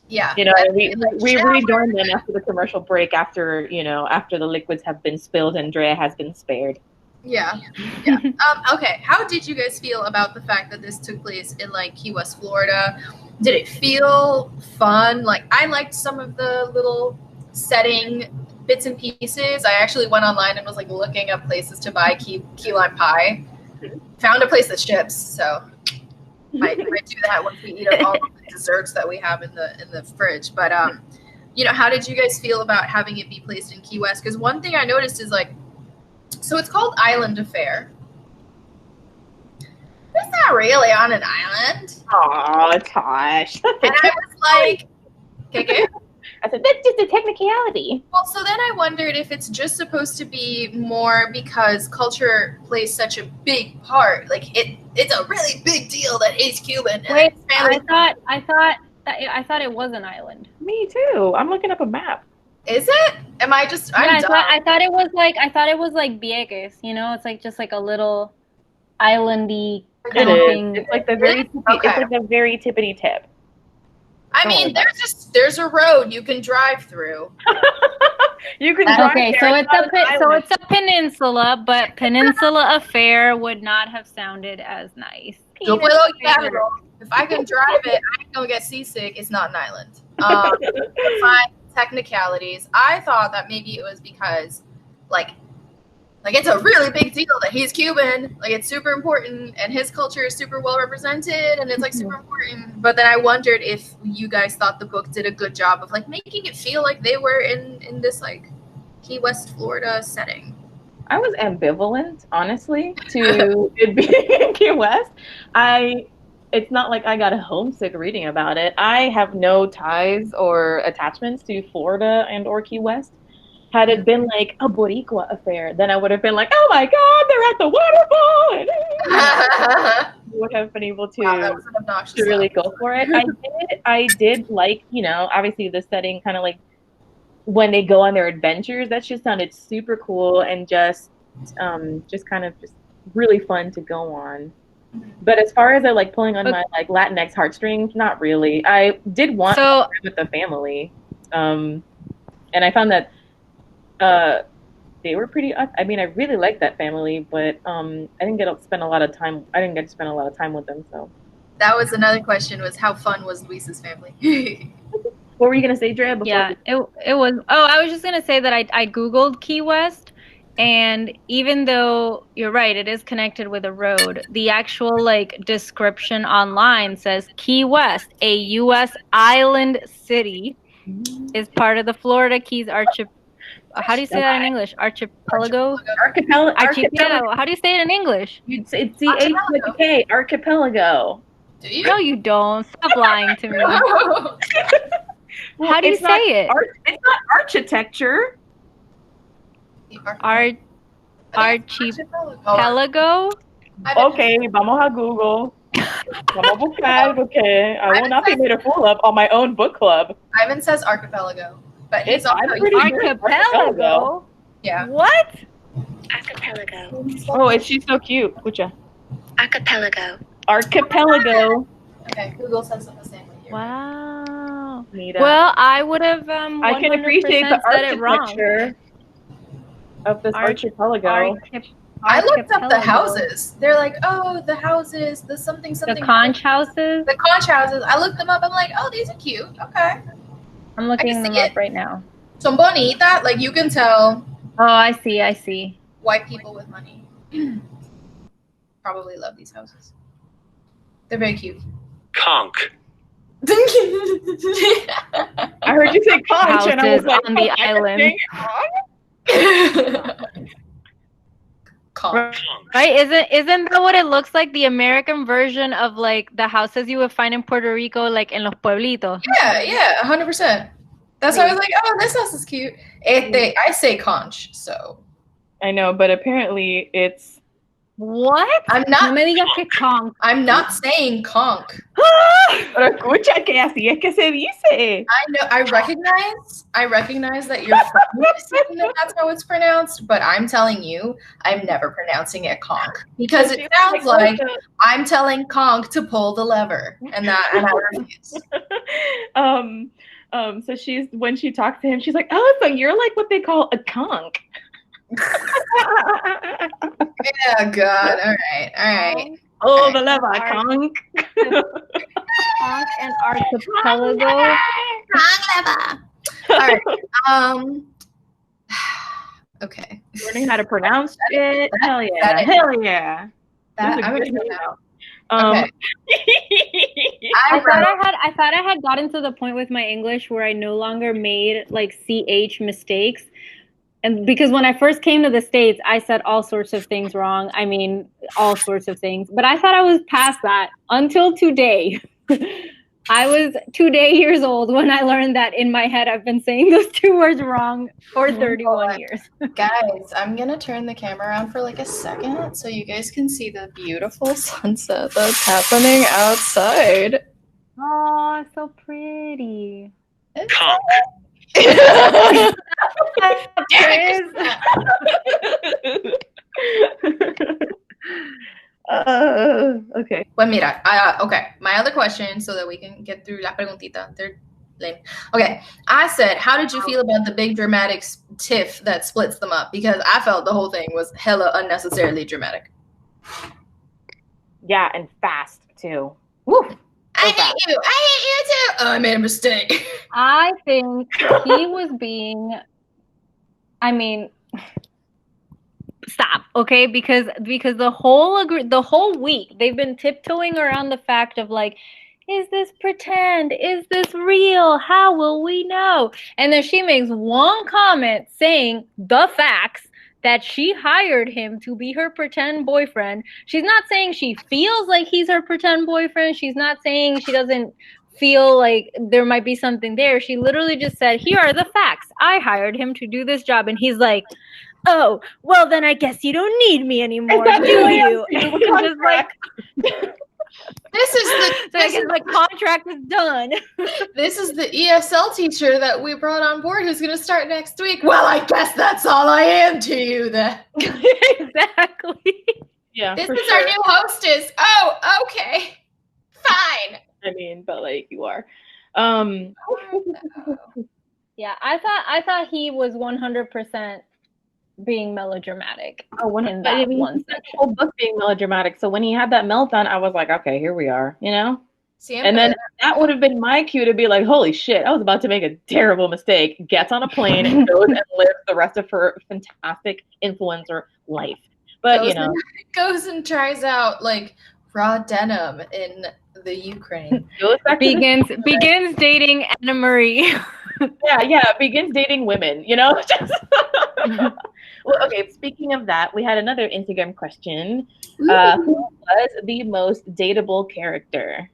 Yeah, we rejoined them after the commercial break, after the liquids have been spilled and Drea has been spared. Yeah. Okay, how did you guys feel about the fact that this took place in like Key West, Florida? Did it feel fun? Like I liked some of the little setting bits and pieces. I actually went online and was like looking up places to buy key lime pie. Found a place that ships, so might do that once we eat up all of the desserts that we have in the fridge. But how did you guys feel about having it be placed in Key West? Because one thing I noticed is like, so it's called Island Affair. It's not really on an island. Oh, Tosh. And I was like, okay. I said, that's just a technicality. Well, so then I wondered if it's just supposed to be more because culture plays such a big part. Like it's a really big deal that he's Cuban. And wait, I thought it was an island. Me too. I'm looking up a map. Is it? Am I just? I thought it was like Vieques. It's like just like a little islandy kind of thing. It's like the very tippity tip. I mean, there's a road you can drive through. You can drive. Okay, so it's a peninsula, but Peninsula Affair would not have sounded as nice. If I can drive it, I ain't gonna get seasick. It's not an island. Fine. Technicalities. I thought that maybe it was because like it's a really big deal that he's Cuban, like it's super important and his culture is super well represented and it's like super important. But then I wondered if you guys thought the book did a good job of like making it feel like they were in this like Key West, Florida setting. I was ambivalent, honestly, to it being in Key West. It's not like I got homesick reading about it. I have no ties or attachments to Florida and or Key West. Had it been like a Boricua affair, then I would have been like, oh my God, they're at the waterfall. And would have been able to really go for it. I did like, obviously the setting kind of like when they go on their adventures, that just sounded super cool and just kind of just really fun to go on. But as far as like pulling on my like Latinx heartstrings, not really. I did want to time with the family, and I found that they were pretty. I mean, I really liked that family, but I didn't get to spend a lot of time. With them. So that was another question: was how fun was Luis's family? What were you gonna say, Drea? Yeah, it was. Oh, I was just gonna say that I googled Key West. And even though you're right, it is connected with a road, the actual like description online says Key West, a U.S. island city, is part of the Florida Keys How do you say that in English? Archipelago? Archipelago. How do you say it in English? You'd say it's C-H with a K. Archipelago. Do you? No, you don't. Stop lying to me. How do you say it? It's not architecture. Archipelago. Okay, vamos a Google. Vamos a buscar porque I will not be made a fool of on my own book club. Ivan says archipelago, but he's also archipelago. Yeah. What? Archipelago. Oh, is she so cute? Escucha. Archipelago. Archipelago. Okay, Google says it the same way. Wow. Nita. Well, I would have. I can appreciate the architecture of this Arch- archipelago. I looked up the houses. They're like, oh, the houses, the something. The conch houses. The conch houses. I looked them up. I'm like, oh, these are cute. Okay. I'm looking them up right now. Son bonita, like you can tell. Oh, I see. White people with money probably love these houses. They're very cute. Conch. I heard you say conch, and I was like, on the island. Right? Isn't that what it looks like? The American version of like the houses you would find in Puerto Rico, like in los pueblitos. Yeah, 100%. That's why I was like, oh, this house is cute. I say conch, so. I know, but apparently it's what? I'm not. No me digas que conch. I'm not saying conch. Pero escucha que así es que se dice. I know. I recognize that you're from saying that that's how it's pronounced, but I'm telling you, I'm never pronouncing it conch because it sounds like I'm telling conch to pull the lever, and I refuse. So when she talks to him, she's like, oh, so you're like what they call a conch. Yeah, God. All right. Oh, the lever, conch. Conch and archipelago. All right. Okay. Learning how to pronounce it. Hell yeah. I'm gonna do that. Okay. I thought I had gotten to the point with my English where I no longer made like CH mistakes. And because when I first came to the States, I said all sorts of things wrong. I mean, all sorts of things. But I thought I was past that until today. I was 2 years old when I learned that in my head I've been saying those two words wrong for 31 years. Guys, I'm going to turn the camera around for like a second so you guys can see the beautiful sunset that's happening outside. Oh, so pretty. Conch. Okay. Pues mira, okay. My other question, so that we can get through la preguntita. They're lame. Okay. I said, how did you feel about the big dramatic tiff that splits them up? Because I felt the whole thing was hella unnecessarily dramatic. Yeah, and fast too. Woo. I hate you too. Oh, I made a mistake. I think he was being, stop, okay? Because the whole week they've been tiptoeing around the fact of like, is this pretend? Is this real? How will we know? And then she makes one comment saying the facts that she hired him to be her pretend boyfriend. She's not saying she feels like he's her pretend boyfriend. She's not saying she doesn't feel like there might be something there. She literally just said, here are the facts. I hired him to do this job. And he's like, oh, well, then I guess you don't need me anymore, do you? Just like, the contract is done. This is the ESL teacher that we brought on board who's going to start next week. Well, I guess that's all I am to you then. Exactly. Yeah. This is our new hostess. Oh, okay. Fine. I mean, but like you are. Yeah, I thought he was 100% being melodramatic. Oh, in that one section. The whole book being melodramatic. So when he had that meltdown, I was like, okay, here we are, you know? And then that would have been my cue to be like, holy shit, I was about to make a terrible mistake. Gets on a plane and goes and lives the rest of her fantastic influencer life. But, goes and tries out like raw denim in the Ukraine. Begins dating Anna Marie. Yeah, begins dating women, just well, okay, speaking of that, we had another Instagram question. Who was the most dateable character?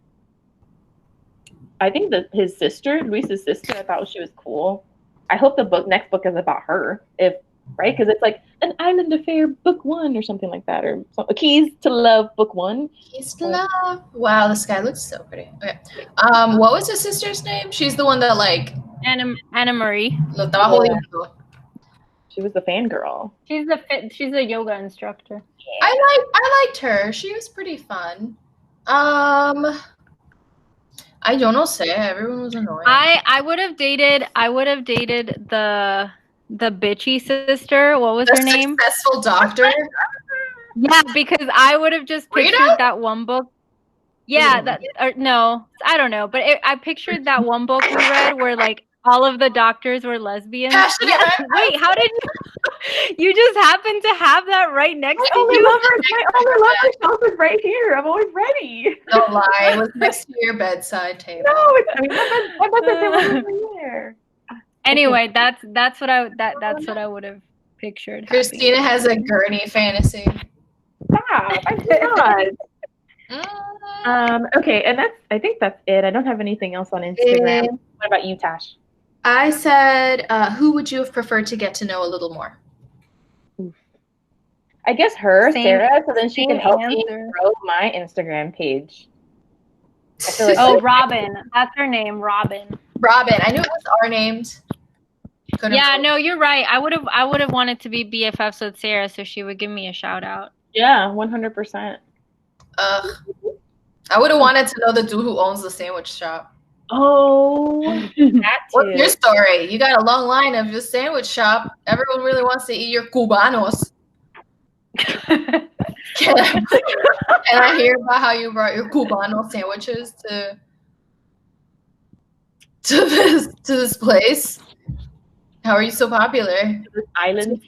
I think his sister, Luis's sister, I thought she was cool. I hope the next book is about her, if right? Because it's like An Island Affair Book 1 or something like that, or Keys to Love Book 1. Keys to Love. Wow, the sky looks so pretty. Okay. What was his sister's name? She's the one that like Anna Marie. lo estaba jodiendo. She was the fangirl. She's a yoga instructor. I liked her. She was pretty fun. I don't know. Say everyone was annoying. I would have dated the bitchy sister. What was her name? Successful doctor. Yeah, because I would have just Rita? pictured that one book. Yeah, no, I don't know, but I pictured that one book we read where like all of the doctors were lesbians. Passionate. Wait, how did you just happen to have that right next to you? My only lover shelf is right here. I'm always ready. Don't lie. It was next to your bedside table. No, my bedside table is over there. Anyway, that's what I would have pictured. Christina has a gurney fantasy. Stop! I do not. Okay, and I think that's it. I don't have anything else on Instagram. What about you, Tash? I said, who would you have preferred to get to know a little more? I guess her, Sarah, so then she same can help me answer. grow my Instagram page. I feel like Oh, Robin. That's her name, Robin. Robin. I knew it was our names. Yeah, no, you're right. I would have wanted to be BFFs with Sarah so she would give me a shout out. Yeah, 100%. I would have wanted to know the dude who owns the sandwich shop. Oh, that What's too. your story? You got a long line of your sandwich shop. Everyone really wants to eat your cubanos. Can I hear about how you brought your cubano sandwiches to this place? How are you so popular? This island.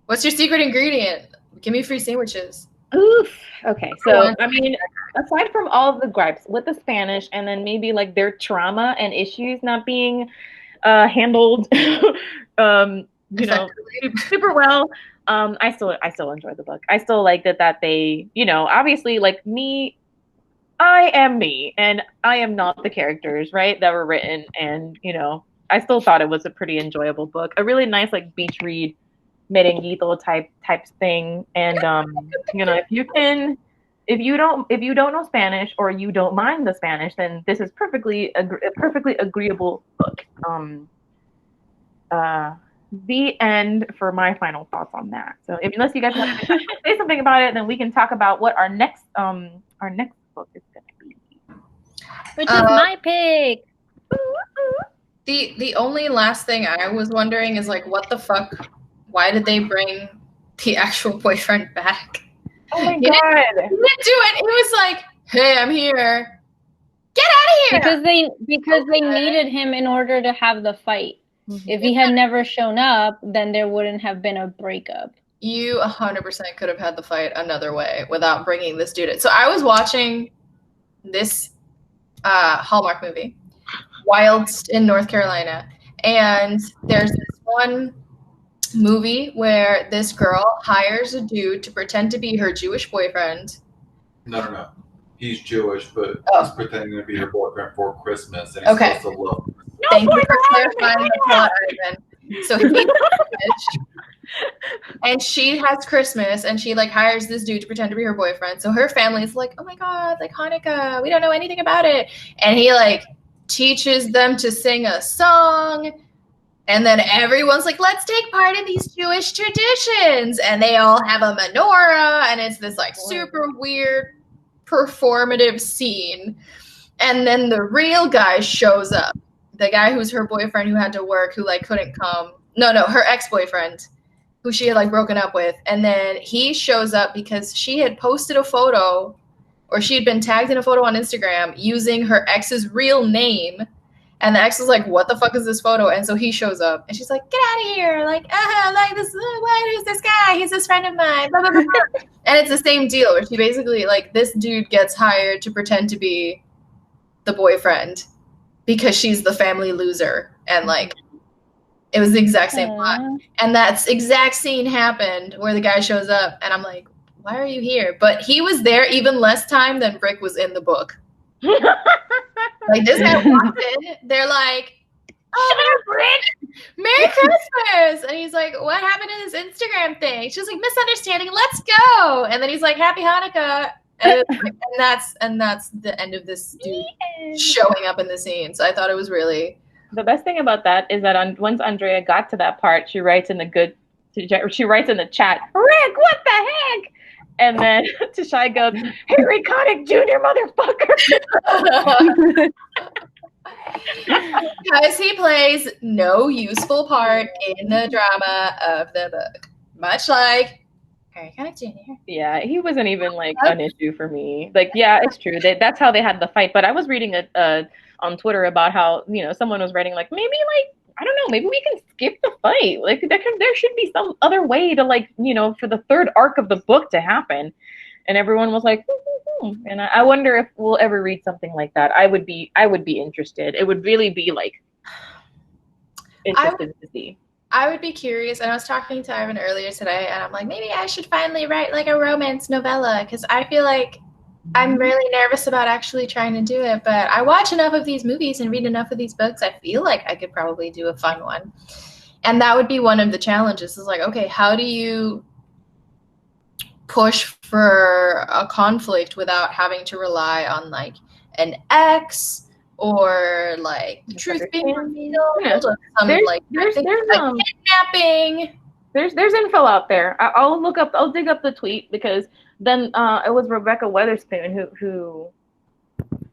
What's your secret ingredient? Give me free sandwiches. Oof. Okay, so I mean, aside from all of the gripes with the Spanish, and then maybe like their trauma and issues not being handled, you know, super well. I still enjoy the book. I still liked it that they, you know, obviously like me, I am me, and I am not the characters, right, that were written, and you know, I still thought it was a pretty enjoyable book, a really nice like beach read, merenguito type thing, and you know, if you don't know Spanish or you don't mind the Spanish, then this is a perfectly agreeable book. The end for my final thoughts on that. So unless you guys want to say something about it, then we can talk about what our next book is going to be. Which is my pick. The only last thing I was wondering is like, what the fuck? Why did they bring the actual boyfriend back? Oh my god! He didn't do it. He was like, "Hey, I'm here. Get out of here!" Because they needed him in order to have the fight. Mm-hmm. If he had never shown up, then there wouldn't have been a breakup. You 100% could have had the fight another way without bringing this dude in. So I was watching this Hallmark movie, Wilds in North Carolina, and there's this one movie where this girl hires a dude to pretend to be her Jewish boyfriend. No. He's Jewish, but he's pretending to be her boyfriend for Christmas, and he's supposed to love her. Thank you for clarifying the plot, Ivan. So he's and she has Christmas, and she like hires this dude to pretend to be her boyfriend. So her family's like, "Oh my god, like Hanukkah, we don't know anything about it," and he like teaches them to sing a song. And then everyone's like, let's take part in these Jewish traditions. And they all have a menorah. And it's this like super weird performative scene. And then the real guy shows up. The guy who's her boyfriend who had to work, who like couldn't come. No, her ex-boyfriend who she had like broken up with. And then he shows up because she had posted a photo, or she had been tagged in a photo on Instagram using her ex's real name. And the ex was like, what the fuck is this photo? And so he shows up. And she's like, get out of here. Like, like this, what is this guy? He's this friend of mine. Blah, blah, blah, blah. And it's the same deal where she basically, like, this dude gets hired to pretend to be the boyfriend because she's the family loser. And, like, it was the exact same plot. And that exact scene happened where the guy shows up. And I'm like, why are you here? But he was there even less time than Rick was in the book. Like, this guy walked in, they're like, Shut up, Rick! Merry Christmas! And he's like, what happened to this Instagram thing? She's like, misunderstanding, let's go! And then he's like, Happy Hanukkah! And, that's the end of this dude showing up in the scene. So I thought it was really... The best thing about that is that once Andrea got to that part, she writes in the chat, Rick, what the heck? And then Tashai goes, Harry Connick Jr., motherfucker. Because he plays no useful part in the drama of the book. Much like Harry Connick Jr. Yeah, he wasn't even like an issue for me. Like, yeah, it's true. That's how they had the fight. But I was reading on Twitter about how, someone was writing like, maybe like, I don't know, maybe we can skip the fight. Like there should be some other way to like, for the third arc of the book to happen. And everyone was like, and I wonder if we'll ever read something like that. I would be interested. It would really be like interesting to see. I would be curious. And I was talking to Ivan earlier today, and I'm like, maybe I should finally write like a romance novella, because I feel like I'm really nervous about actually trying to do it. But I watch enough of these movies and read enough of these books. I feel like I could probably do a fun one. And that would be one of the challenges, is like, okay, how do you push for a conflict without having to rely on like an ex or like truth being revealed, or some like kidnapping. There's info out there. I'll dig up the tweet, because then it was Rebecca Weatherspoon who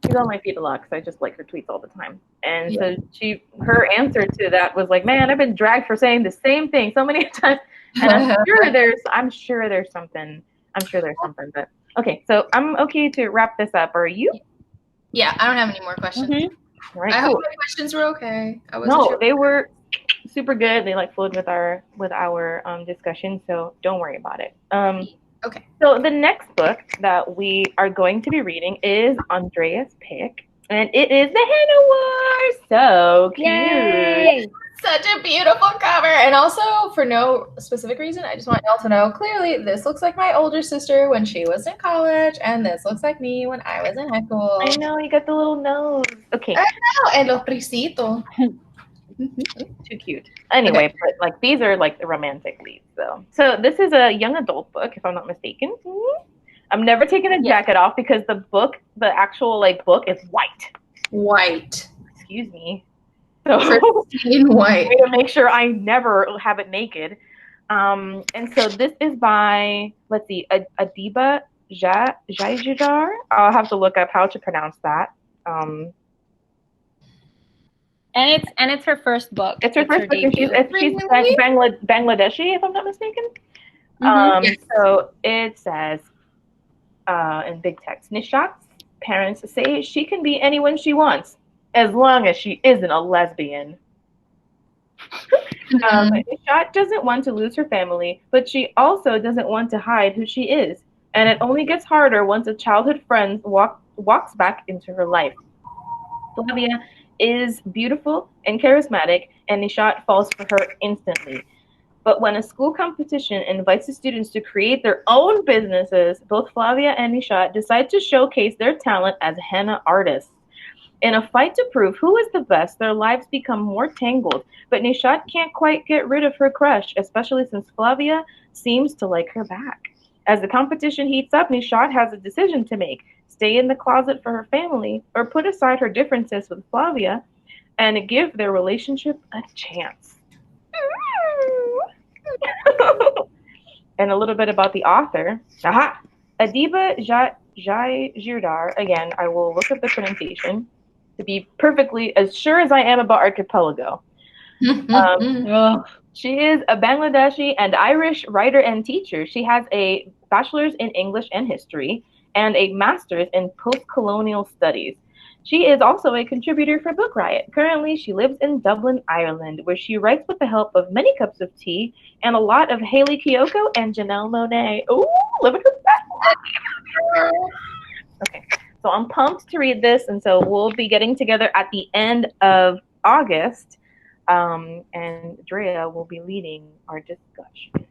she's on my feed a lot because I just like her tweets all the time. And so her answer to that was like, man, I've been dragged for saying the same thing so many times. And I'm sure there's something. But okay, so I'm okay to wrap this up. Are you? Yeah, I don't have any more questions. Mm-hmm. Right, I hope my questions were okay. They were super good. They like flowed with our discussion, so don't worry about it. Okay. So the next book that we are going to be reading is Andrea's pick, and it is The Henna War. So cute. Yay! Such a beautiful cover. And also, for no specific reason, I just want y'all to know, clearly, this looks like my older sister when she was in college, and this looks like me when I was in high school. I know, you got the little nose. Okay. I know, and los prisito. Too cute. Anyway, okay. But like these are like the romantic leads, though. So this is a young adult book, if I'm not mistaken. I'm never taking the jacket off because the actual like book is white. White. Excuse me. So pristine white. Way to make sure I never have it naked. And so this is by, let's see, Adiba Jaijidar. I'll have to look up how to pronounce that. And it's her first book. It's her first book. She's Bangladeshi, if I'm not mistaken. Yes. So it says in big text, Nishat's parents say she can be anyone she wants, as long as she isn't a lesbian. Nishat doesn't want to lose her family, but she also doesn't want to hide who she is. And it only gets harder once a childhood friend walks back into her life. Flavia is beautiful and charismatic, and Nishat falls for her instantly. But when a school competition invites the students to create their own businesses, both Flavia and Nishat decide to showcase their talent as henna artists. In a fight to prove who is the best, their lives become more tangled, but Nishat can't quite get rid of her crush, especially since Flavia seems to like her back. As the competition heats up, Nishat has a decision to make: stay in the closet for her family, or put aside her differences with Flavia and give their relationship a chance. And a little bit about the author. Adiba Jaijidar. Again, I will look up the pronunciation to be perfectly as sure as I am about Archipelago. She is a Bangladeshi and Irish writer and teacher. She has a bachelor's in English and history and a master's in post-colonial studies. She is also a contributor for Book Riot. Currently, she lives in Dublin, Ireland, where she writes with the help of many cups of tea and a lot of Hayley Kiyoko and Janelle Monáe. Ooh, live in her best. Okay, so I'm pumped to read this, and so we'll be getting together at the end of August, and Drea will be leading our discussion.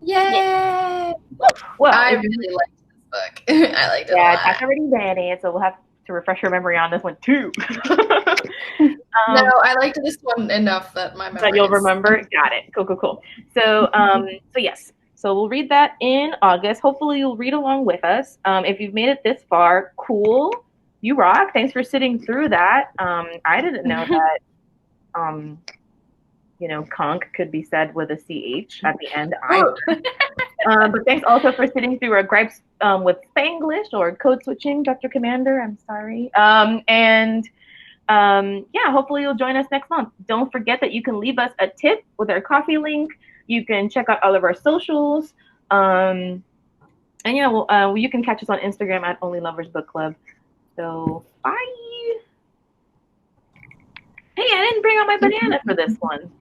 Yay! Well, I really liked this book. I liked it a lot. I've already read it, so we'll have to refresh your memory on this one too. No, I liked this one enough that my memory that you'll remember. Got it. Cool. So yes. So we'll read that in August. Hopefully you'll read along with us. If you've made it this far, cool. You rock. Thanks for sitting through that. I didn't know that conch could be said with a CH at the end. But thanks also for sitting through our gripes with Spanglish or code switching, Dr. Commander. I'm sorry. Hopefully you'll join us next month. Don't forget that you can leave us a tip with our coffee link. You can check out all of our socials. You can catch us on Instagram at Only Lovers Book Club. So bye. Hey, I didn't bring out my banana for this one.